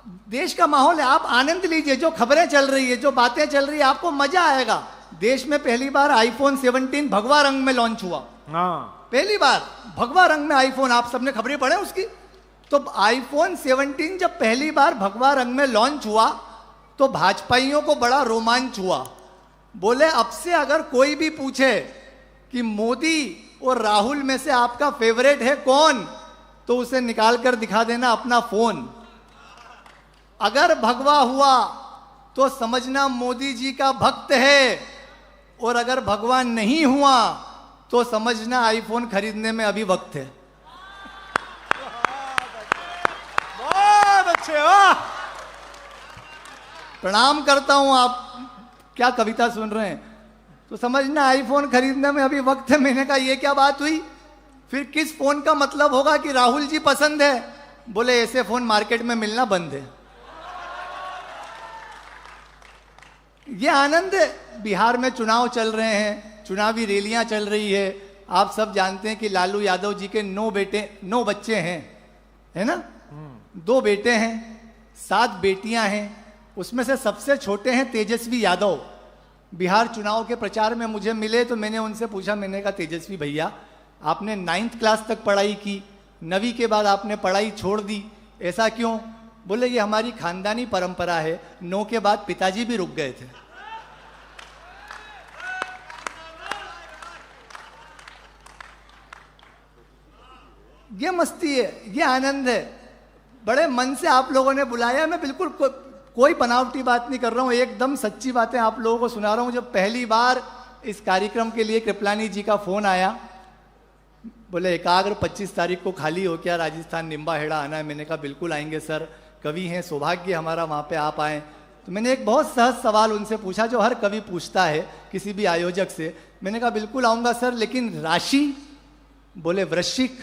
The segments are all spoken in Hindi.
देश का माहौल है, आप आनंद लीजिए। जो खबरें चल रही है, जो बातें चल रही है, आपको मजा आएगा। देश में पहली बार आईफोन 17 भगवा रंग में लॉन्च हुआ। पहली बार भगवा रंग में आईफोन, आप सबने खबरें पढ़े उसकी? तो आईफोन 17 जब पहली बार भगवा रंग में लॉन्च हुआ तो भाजपाइयों को बड़ा रोमांच हुआ। बोले अब से अगर कोई भी पूछे कि मोदी और राहुल में से आपका फेवरेट है कौन, तो उसे निकाल कर दिखा देना अपना फोन। अगर भगवा हुआ तो समझना मोदी जी का भक्त है, और अगर भगवा नहीं हुआ तो समझना आईफोन खरीदने में अभी वक्त है। बहुत अच्छे, वाह। प्रणाम करता हूं। आप क्या कविता सुन रहे हैं? तो समझना आईफोन खरीदने में अभी वक्त है। मैंने कहा ये क्या बात हुई? फिर किस फोन का मतलब होगा कि राहुल जी पसंद है? बोले ऐसे फोन मार्केट में मिलना बंद है। ये आनंद है। बिहार में चुनाव चल रहे हैं, चुनावी रैलियां चल रही है। आप सब जानते हैं कि लालू यादव जी के 9 बच्चे हैं, है ना? 2 बेटे हैं, 7 बेटियां हैं। उसमें से सबसे छोटे हैं तेजस्वी यादव। बिहार चुनाव के प्रचार में मुझे मिले तो मैंने उनसे पूछा, मैंने कहा तेजस्वी भैया आपने 9th क्लास तक पढ़ाई की, 9वीं के बाद आपने पढ़ाई छोड़ दी, ऐसा क्यों? बोले ये हमारी खानदानी परंपरा है, 9 के बाद पिताजी भी रुक गए थे। ये मस्ती है, ये आनंद है। बड़े मन से आप लोगों ने बुलाया। मैं बिल्कुल कोई बनावटी बात नहीं कर रहा हूं, एकदम सच्ची बातें आप लोगों को सुना रहा हूं। जब पहली बार इस कार्यक्रम के लिए कृपलानी जी का फोन आया, बोले एकाग्र 25 तारीख को खाली हो क्या, राजस्थान निम्बाहेड़ा आना है? मैंने कहा बिल्कुल आएंगे सर, कवि हैं, सौभाग्य हमारा वहाँ पे आप आएँ। तो मैंने एक बहुत सहज सवाल उनसे पूछा जो हर कवि पूछता है किसी भी आयोजक से। मैंने कहा बिल्कुल आऊँगा सर, लेकिन राशि? बोले वृश्चिक।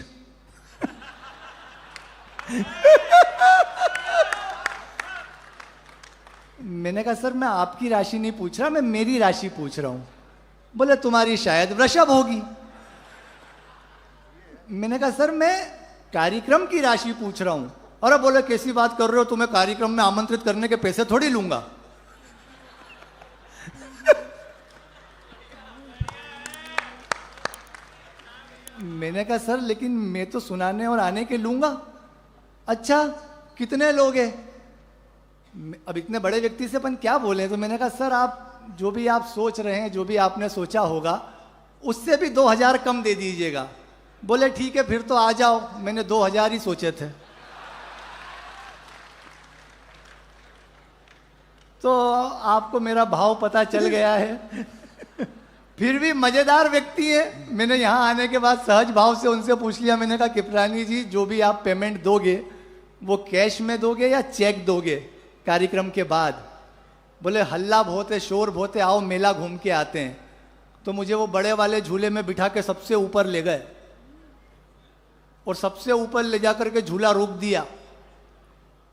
मैंने कहा सर मैं आपकी राशि नहीं पूछ रहा, मैं मेरी राशि पूछ रहा हूं। बोले तुम्हारी शायद वृषभ होगी। मैंने कहा सर मैं कार्यक्रम की राशि पूछ रहा हूं। अरे बोले कैसी बात कर रहे हो, तुम्हें कार्यक्रम में आमंत्रित करने के पैसे थोड़ी लूंगा। मैंने कहा सर लेकिन मैं तो सुनाने और आने के लूंगा। अच्छा कितने लोग हैं? अब इतने बड़े व्यक्ति से अपन क्या बोले? तो मैंने कहा सर आप जो भी आप सोच रहे हैं, जो भी आपने सोचा होगा, उससे भी 2000 कम दे दीजिएगा। बोले ठीक है फिर तो आ जाओ। मैंने 2000 ही सोचे थे। तो आपको मेरा भाव पता चल गया है। फिर भी मजेदार व्यक्ति है। मैंने यहाँ आने के बाद सहज भाव से उनसे पूछ लिया, मैंने कहा कृपलानी जी जो भी आप पेमेंट दोगे वो कैश में दोगे या चेक दोगे कार्यक्रम के बाद? बोले हल्ला बहुत है, शोर बहुत है, आओ मेला घूम के आते हैं। तो मुझे वो बड़े वाले झूले में बिठा के सबसे ऊपर ले गए और सबसे ऊपर ले जाकर के झूला रोक दिया।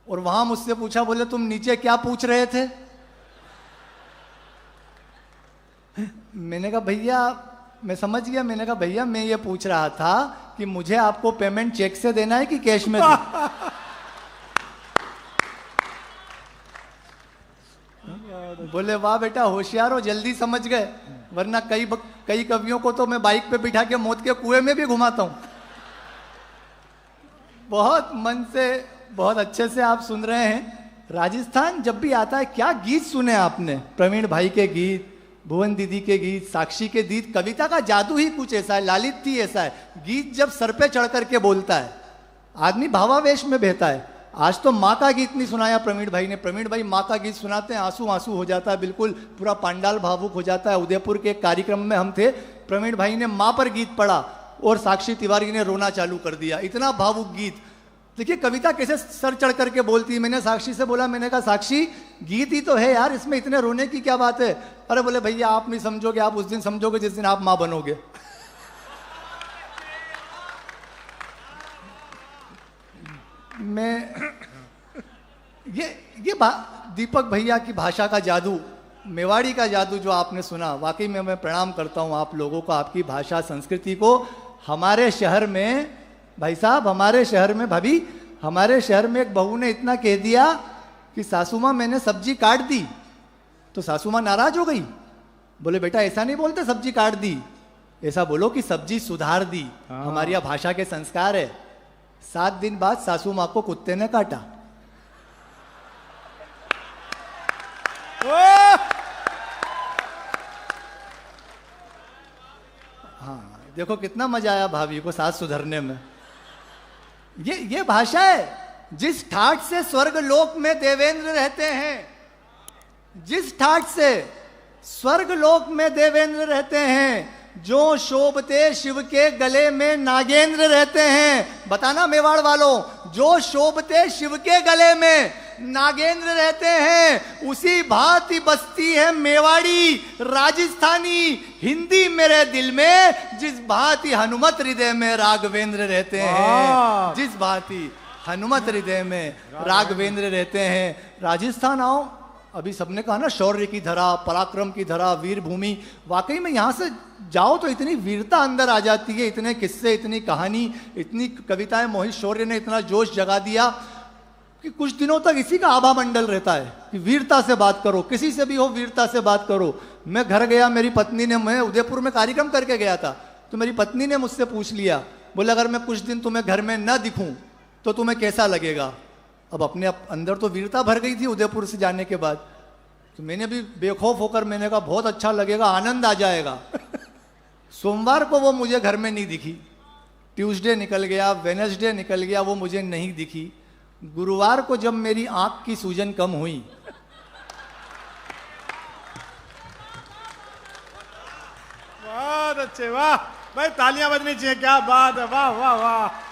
और वहां मुझसे पूछा, बोले तुम नीचे क्या पूछ रहे थे? मैंने कहा भैया मैं समझ गया। मैंने कहा भैया मैं ये पूछ रहा था कि मुझे आपको पेमेंट चेक से देना है कि कैश में दूं? बोले वाह बेटा होशियार हो, जल्दी समझ गए, वरना कई कवियों को तो मैं बाइक पे बिठा के मौत के कुएं में भी घुमाता हूं। बहुत मन से, बहुत अच्छे से आप सुन रहे हैं। राजस्थान जब भी आता है, क्या गीत सुने आपने? प्रवीण भाई के गीत, भुवन दीदी के गीत, साक्षी के गीत। कविता का जादू ही कुछ ऐसा है, लालित ही ऐसा है। गीत जब सर पे चढ़ करके बोलता है, आदमी भावावेश में बहता है। आज तो माँ का गीत नहीं सुनाया प्रवीण भाई ने। प्रवीण भाई माँ का गीत सुनाते हैं, आंसू आंसू हो जाता है, बिल्कुल पूरा पांडाल भावुक हो जाता है। उदयपुर के एक कार्यक्रम में हम थे, प्रवीण भाई ने माँ पर गीत पढ़ा और साक्षी तिवारी ने रोना चालू कर दिया। इतना भावुक गीत। देखिए कविता कैसे सर चढ़ करके बोलती है। मैंने साक्षी से बोला, मैंने कहा साक्षी गीत ही तो है यार, इसमें इतने रोने की क्या बात है? अरे बोले भैया आप नहीं समझोगे, आप उस दिन समझोगे जिस दिन आप माँ बनोगे। मैं ये दीपक भैया की भाषा का जादू, मेवाड़ी का जादू जो आपने सुना, वाकई में मैं प्रणाम करता हूँ आप लोगों को, आपकी भाषा संस्कृति को। हमारे शहर में भाई साहब, हमारे शहर में भाभी, हमारे शहर में एक बहू ने इतना कह दिया कि सासू माँ मैंने सब्जी काट दी, तो सासू माँ नाराज हो गई। बोले बेटा ऐसा नहीं बोलते सब्जी काट दी, ऐसा बोलो कि सब्जी सुधार दी। हमारी यहाँ भाषा के संस्कार है। 7 दिन बाद सासू माँ को कुत्ते ने काटा। हाँ, देखो कितना मजा आया भाभी को सास सुधरने में। ये भाषा है। जिस ठाठ से स्वर्ग लोक में देवेंद्र रहते हैं, जिस ठाठ से स्वर्ग लोक में देवेंद्र रहते हैं, जो शोभते शिव के गले में नागेंद्र रहते हैं। बताना मेवाड़ वालों, जो शोभते शिव के गले में नागेंद्र रहते हैं, उसी भांति बसती है मेवाड़ी राजस्थानी हिंदी मेरे दिल में, जिस भांति हनुमत हृदय में राघवेंद्र रहते हैं। जिस भांति हनुमत हृदय में राघवेंद्र रहते हैं। राजस्थान आओ, अभी सबने कहा ना शौर्य की धरा, पराक्रम की धरा, वीर भूमि। वाकई में यहाँ से जाओ तो इतनी वीरता अंदर आ जाती है, इतने किस्से, इतनी कहानी, इतनी कविताएं। मोहित शौर्य ने इतना जोश जगा दिया कि कुछ दिनों तक इसी का आभा मंडल रहता है कि वीरता से बात करो, किसी से भी हो वीरता से बात करो। मैं घर गया, मेरी पत्नी ने, मैं उदयपुर में कार्यक्रम करके गया था, तो मेरी पत्नी ने मुझसे पूछ लिया, बोले अगर मैं कुछ दिन तुम्हें घर में न दिखूं तो तुम्हें कैसा लगेगा। अब अपने अंदर तो वीरता भर गई थी उदयपुर से जाने के बाद, तो मैंने भी बेखौफ होकर मैंने कहा बहुत अच्छा लगेगा, आनंद आ जाएगा। सोमवार को वो मुझे घर में नहीं दिखी, ट्यूसडे निकल गया, वेडनेसडे निकल गया, वो मुझे नहीं दिखी। गुरुवार को जब मेरी आंख की सूजन कम हुई, बहुत अच्छे, वाह भाई, तालियां बजनी चाहिए, क्या बात है, वाह वाह वाह।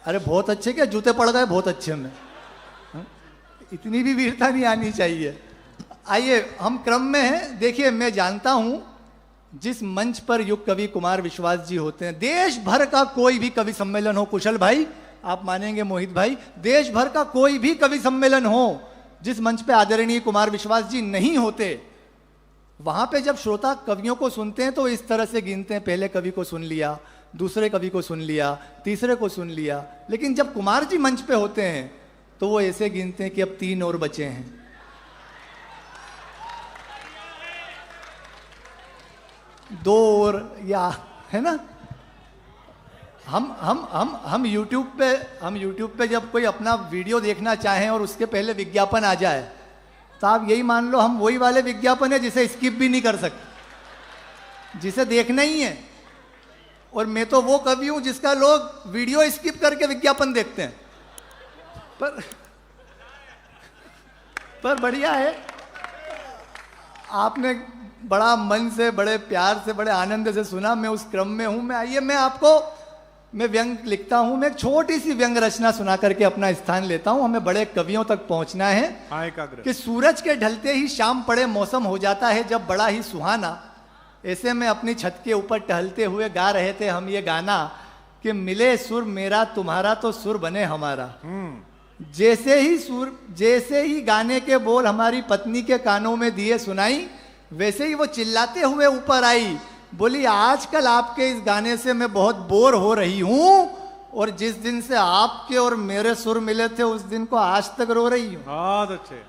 अरे बहुत अच्छे, क्या जूते पड़ गए बहुत अच्छे में। इतनी भी वीरता नहीं आनी चाहिए। आइए हम क्रम में हैं। देखिए मैं जानता हूं जिस मंच पर युग कवि कुमार विश्वास जी होते हैं, देश भर का कोई भी कवि सम्मेलन हो, कुशल भाई आप मानेंगे मोहित भाई, देश भर का कोई भी कवि सम्मेलन हो, जिस मंच पे आदरणीय कुमार विश्वास जी नहीं होते, वहां पे जब श्रोता कवियों को सुनते हैं तो इस तरह से गिनते हैं, पहले कवि को सुन लिया, दूसरे कवि को सुन लिया, तीसरे को सुन लिया। लेकिन जब कुमार जी मंच पे होते हैं तो वो ऐसे गिनते हैं कि अब 3 और बचे हैं। दो और, या है ना। हम YouTube पे जब कोई अपना वीडियो देखना चाहें और उसके पहले विज्ञापन आ जाए, तो आप यही मान लो हम वही वाले विज्ञापन है जिसे स्किप भी नहीं कर सकते, जिसे देखना ही है। और मैं तो वो कवि हूं जिसका लोग वीडियो स्किप करके विज्ञापन देखते हैं। पर बढ़िया है, आपने बड़ा मन से, बड़े प्यार से, बड़े आनंद से सुना। मैं उस क्रम में हूं। मैं आइए मैं व्यंग लिखता हूं। मैं एक छोटी सी व्यंग रचना सुना करके अपना स्थान लेता हूं। हमें बड़े कवियों तक पहुंचना है कि सूरज के ढलते ही शाम पड़े मौसम हो जाता है जब बड़ा ही सुहाना। ऐसे में अपनी छत के ऊपर टहलते हुए गा रहे थे हम ये गाना कि मिले सुर मेरा तुम्हारा तो सुर बने हमारा। जैसे ही गाने के बोल हमारी पत्नी के कानों में दिए सुनाई, वैसे ही वो चिल्लाते हुए ऊपर आई, बोली आजकल आपके इस गाने से मैं बहुत बोर हो रही हूं, और जिस दिन से आपके और मेरे सुर मिले थे उस दिन को आज तक रो रही हूं। बहुत अच्छे।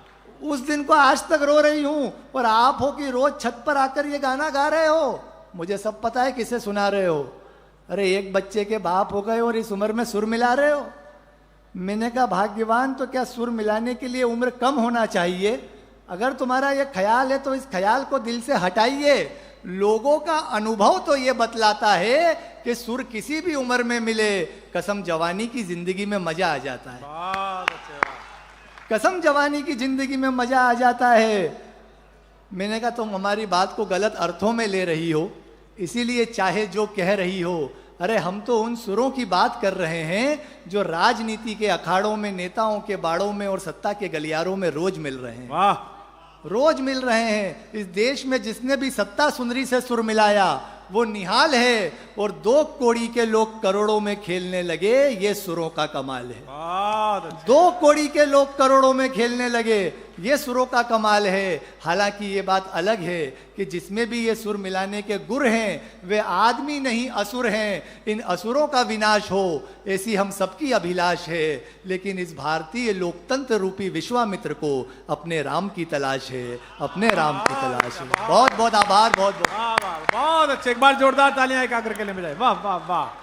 उस दिन को आज तक रो रही हूं। और आप हो कि रोज छत पर आकर ये गाना गा रहे हो। मुझे सब पता है किसे सुना रहे हो। अरे एक बच्चे के बाप हो गए और इस उम्र में सुर मिला रहे हो। मैंने कहा भाग्यवान तो क्या, सुर मिलाने के लिए उम्र कम होना चाहिए। अगर तुम्हारा ये ख्याल है तो इस ख्याल को दिल से हटाइए। लोगों का अनुभव तो ये बतलाता है कि सुर किसी भी उम्र में मिले, कसम जवानी की जिंदगी में मजा आ जाता है। कसम जवानी की जिंदगी में मजा आ जाता है। मैंने कहा तुम हमारी बात को गलत अर्थों में ले रही हो, इसीलिए चाहे जो कह रही हो। अरे हम तो उन सुरों की बात कर रहे हैं जो राजनीति के अखाड़ों में, नेताओं के बाड़ों में और सत्ता के गलियारों में रोज मिल रहे हैं। वाह, रोज मिल रहे हैं। इस देश में जिसने भी सत्ता सुंदरी से सुर मिलाया वो निहाल है, और 2 कौड़ी के लोग करोड़ों में खेलने लगे, ये सुरों का कमाल है। 2 कौड़ी के लोग करोड़ों में खेलने लगे, ये सुरों का कमाल है। हालांकि ये बात अलग है कि जिसमें भी ये सुर मिलाने के गुर हैं वे आदमी नहीं असुर हैं। इन असुरों का विनाश हो ऐसी हम सबकी अभिलाष है, लेकिन इस भारतीय लोकतंत्र रूपी विश्वामित्र को अपने राम की तलाश है, अपने राम की तलाश है। बहुत बहुत आभार, बहुत बहुत वाह वाह, बहुत अच्छे। एक बार जोरदार तालियां एकाग्र के लिए मिले। वाह वाह वाह।